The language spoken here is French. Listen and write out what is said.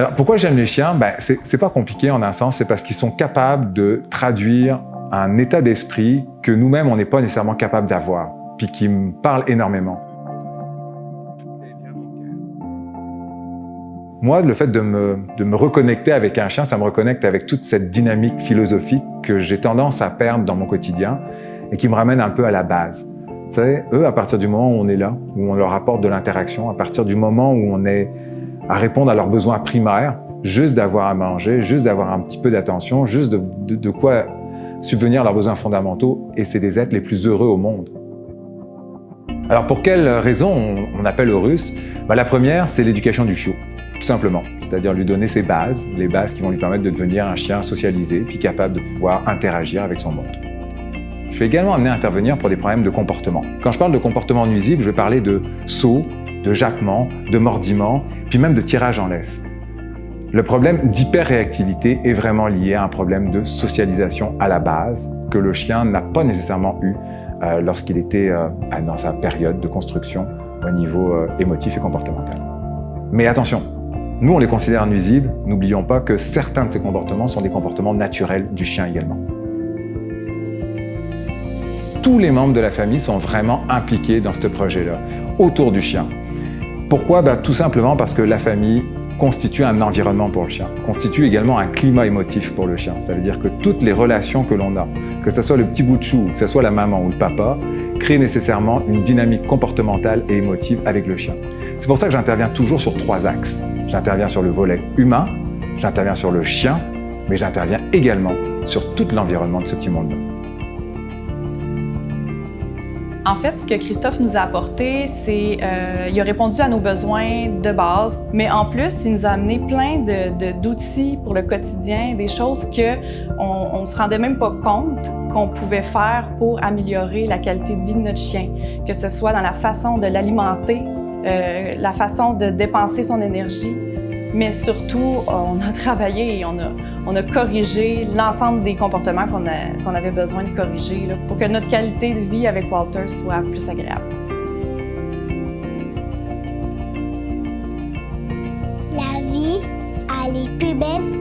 Alors, pourquoi j'aime les chiens? C'est pas compliqué en un sens, c'est parce qu'ils sont capables de traduire un état d'esprit que nous-mêmes, on n'est pas nécessairement capable d'avoir, puis qui me parle énormément. Moi, le fait de me reconnecter avec un chien, ça me reconnecte avec toute cette dynamique philosophique que j'ai tendance à perdre dans mon quotidien et qui me ramène un peu à la base. Vous savez, eux, à partir du moment où on est là, où on leur apporte de l'interaction, à partir du moment où on est à répondre à leurs besoins primaires, juste d'avoir à manger, juste d'avoir un petit peu d'attention, juste de quoi subvenir à leurs besoins fondamentaux, et c'est des êtres les plus heureux au monde. Alors pour quelles raisons on appelle au russe? La première, c'est l'éducation du chiot, tout simplement. C'est-à-dire lui donner ses bases, les bases qui vont lui permettre de devenir un chien socialisé, puis capable de pouvoir interagir avec son monde. Je suis également amené à intervenir pour des problèmes de comportement. Quand je parle de comportement nuisible, je vais parler de sauts, de jappements, de mordiments, puis même de tirage en laisse. Le problème d'hyperréactivité est vraiment lié à un problème de socialisation à la base que le chien n'a pas nécessairement eu lorsqu'il était dans sa période de construction au niveau émotif et comportemental. Mais attention, nous on les considère nuisibles, n'oublions pas que certains de ces comportements sont des comportements naturels du chien également. Tous les membres de la famille sont vraiment impliqués dans ce projet-là, autour du chien. Pourquoi? Tout simplement parce que la famille constitue un environnement pour le chien, constitue également un climat émotif pour le chien. Ça veut dire que toutes les relations que l'on a, que ce soit le petit bout de chou, que ce soit la maman ou le papa, créent nécessairement une dynamique comportementale et émotive avec le chien. C'est pour ça que j'interviens toujours sur 3 axes. J'interviens sur le volet humain, j'interviens sur le chien, mais j'interviens également sur tout l'environnement de ce petit monde-là. En fait, ce que Christophe nous a apporté, c'est il a répondu à nos besoins de base, mais en plus, il nous a amené plein d'outils pour le quotidien, des choses qu'on ne se rendait même pas compte qu'on pouvait faire pour améliorer la qualité de vie de notre chien, que ce soit dans la façon de l'alimenter, la façon de dépenser son énergie, mais surtout, on a travaillé et on a corrigé l'ensemble des comportements qu'on avait besoin de corriger là, pour que notre qualité de vie avec Walter soit plus agréable. La vie, elle est plus belle